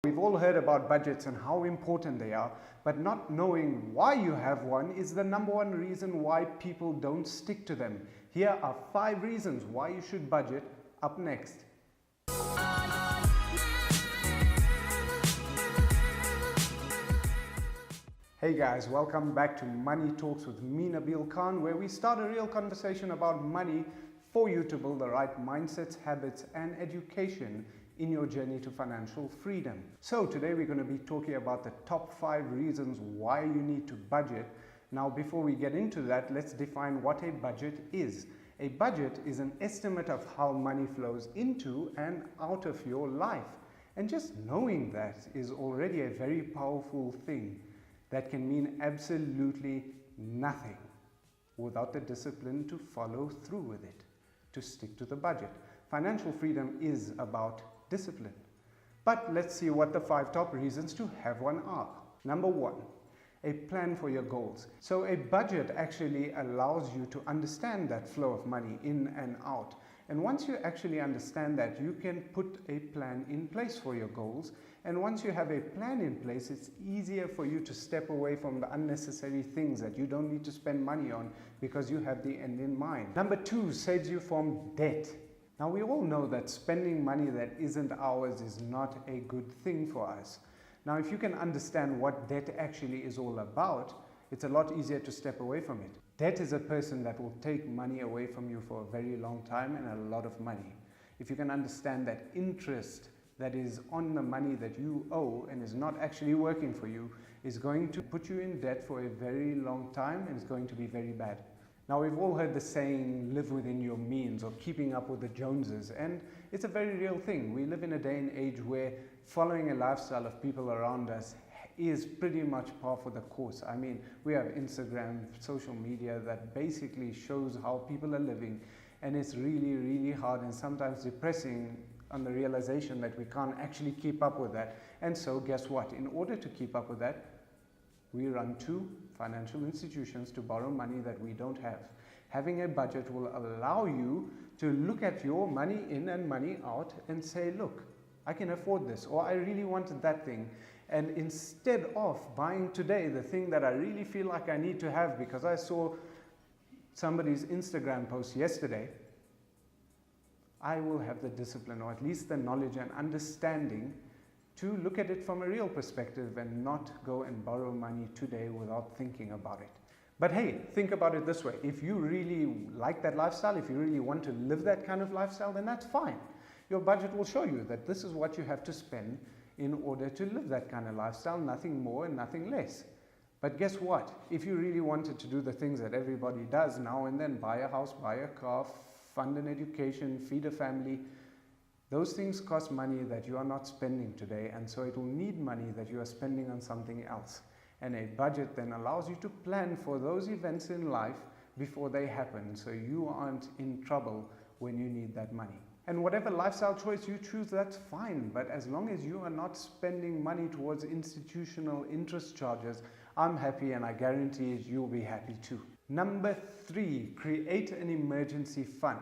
We've all heard about budgets and how important they are, but not knowing why you have one is the number one reason why people don't stick to them. Here are 5 reasons why you should budget up next. Hey guys, welcome back to Money Talks with me, Nabeel Khan, where we start a real conversation about money for you to build the right mindsets, habits, and education in your journey to financial freedom. So today we're going to be talking about the top 5 reasons why you need to budget. Now, before we get into that, let's define what a budget is. A budget is an estimate of how money flows into and out of your life. And just knowing that is already a very powerful thing that can mean absolutely nothing without the discipline to follow through with it, to stick to the budget. Financial freedom is about discipline. But let's see what the 5 top reasons to have one are. Number 1, a plan for your goals. So a budget actually allows you to understand that flow of money in and out. And once you actually understand that, you can put a plan in place for your goals. And once you have a plan in place, it's easier for you to step away from the unnecessary things that you don't need to spend money on because you have the end in mind. Number 2, saves you from debt. Now, we all know that spending money that isn't ours is not a good thing for us. Now, if you can understand what debt actually is all about, it's a lot easier to step away from it. Debt is a person that will take money away from you for a very long time and a lot of money. If you can understand that interest that is on the money that you owe and is not actually working for you is going to put you in debt for a very long time and is going to be very bad. Now, we've all heard the saying, live within your means, or keeping up with the Joneses, and it's a very real thing. We live in a day and age where following a lifestyle of people around us is pretty much par for the course. I mean, we have Instagram, social media that basically shows how people are living, and it's really, really hard and sometimes depressing on the realization that we can't actually keep up with that. And so guess what? In order to keep up with that, we run to financial institutions to borrow money that we don't have. Having a budget will allow you to look at your money in and money out and say, look, I can afford this, or I really wanted that thing. And instead of buying today the thing that I really feel like I need to have because I saw somebody's Instagram post yesterday, I will have the discipline, or at least the knowledge and understanding, to look at it from a real perspective and not go and borrow money today without thinking about it. But hey, think about it this way. If you really like that lifestyle, if you really want to live that kind of lifestyle, then that's fine. Your budget will show you that this is what you have to spend in order to live that kind of lifestyle, nothing more and nothing less. But guess what? If you really wanted to do the things that everybody does now and then, buy a house, buy a car, fund an education, feed a family, those things cost money that you are not spending today, and so it will need money that you are spending on something else. And a budget then allows you to plan for those events in life before they happen, so you aren't in trouble when you need that money. And whatever lifestyle choice you choose, that's fine, but as long as you are not spending money towards institutional interest charges, I'm happy, and I guarantee you'll be happy too. Number 3, create an emergency fund.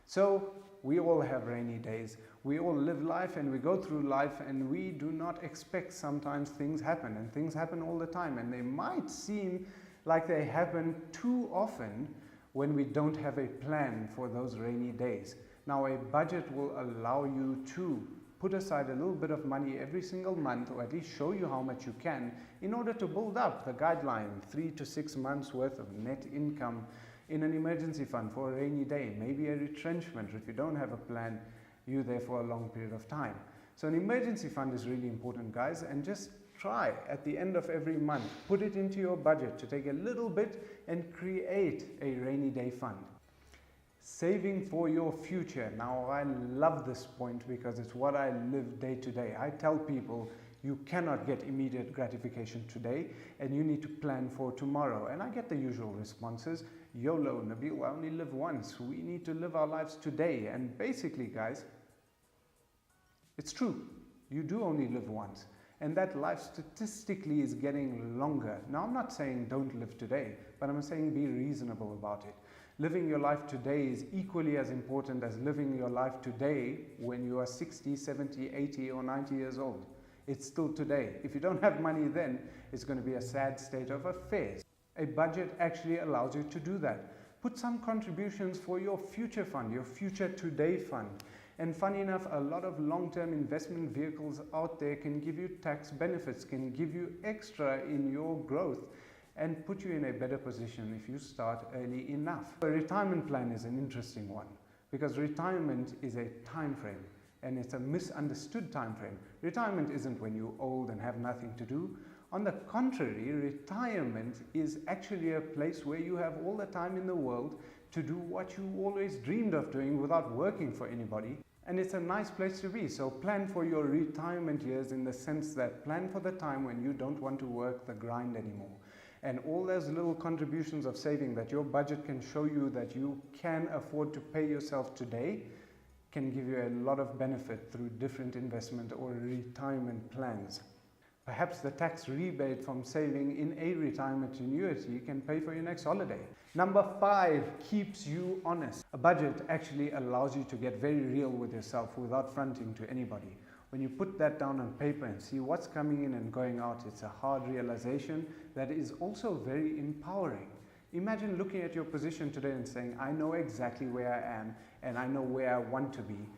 So we all have rainy days. We all live life and we go through life, and we do not expect sometimes things happen, and things happen all the time, and they might seem like they happen too often when we don't have a plan for those rainy days. Now, a budget will allow you to put aside a little bit of money every single month, or at least show you how much you can, in order to build up the guideline, 3 to 6 months worth of net income in an emergency fund for a rainy day, maybe a retrenchment if you don't have a plan, you're there for a long period of time. So an emergency fund is really important, guys, and just try at the end of every month, put it into your budget to take a little bit and create a rainy day fund. Saving for your future. Now, I love this point because it's what I live day to day. I tell people you cannot get immediate gratification today, and you need to plan for tomorrow. And I get the usual responses, YOLO, Nabeel, I only live once. We need to live our lives today. And basically, guys, it's true. You do only live once. And that life statistically is getting longer. Now, I'm not saying don't live today, but I'm saying be reasonable about it. Living your life today is equally as important as living your life today when you are 60, 70, 80 or 90 years old. It's still today. If you don't have money then, it's going to be a sad state of affairs. A budget actually allows you to do that. Put some contributions for your future fund, your future today fund. And funny enough, a lot of long-term investment vehicles out there can give you tax benefits, can give you extra in your growth and put you in a better position if you start early enough. A retirement plan is an interesting one because retirement is a time frame and it's a misunderstood time frame. Retirement isn't when you're old and have nothing to do. On the contrary, retirement is actually a place where you have all the time in the world to do what you always dreamed of doing without working for anybody. And it's a nice place to be. So plan for your retirement years in the sense that plan for the time when you don't want to work the grind anymore. And all those little contributions of saving that your budget can show you that you can afford to pay yourself today can give you a lot of benefit through different investment or retirement plans. Perhaps the tax rebate from saving in a retirement annuity can pay for your next holiday. Number 5, keeps you honest. A budget actually allows you to get very real with yourself without fronting to anybody. When you put that down on paper and see what's coming in and going out, it's a hard realization that is also very empowering. Imagine looking at your position today and saying, I know exactly where I am and I know where I want to be.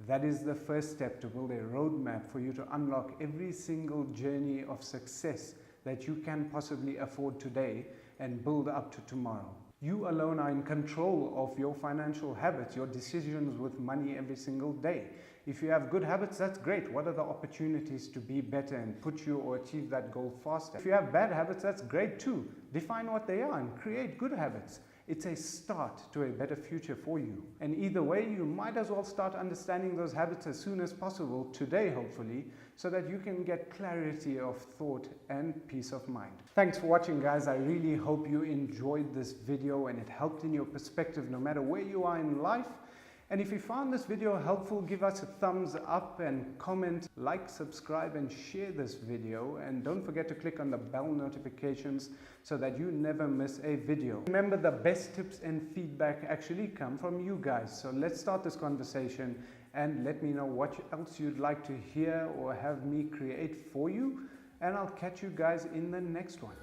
That is the first step to build a roadmap for you to unlock every single journey of success that you can possibly afford today and build up to tomorrow. You alone are in control of your financial habits, your decisions with money every single day. If you have good habits, that's great. What are the opportunities to be better and put you or achieve that goal faster? If you have bad habits, that's great too. Define what they are and create good habits. It's a start to a better future for you. And either way, you might as well start understanding those habits as soon as possible, today hopefully, so that you can get clarity of thought and peace of mind. Thanks for watching, guys. I really hope you enjoyed this video and it helped in your perspective no matter where you are in life. And if you found this video helpful, give us a thumbs up and comment, like, subscribe and share this video. And don't forget to click on the bell notifications so that you never miss a video. Remember, the best tips and feedback actually come from you guys. So let's start this conversation and let me know what else you'd like to hear or have me create for you. And I'll catch you guys in the next one.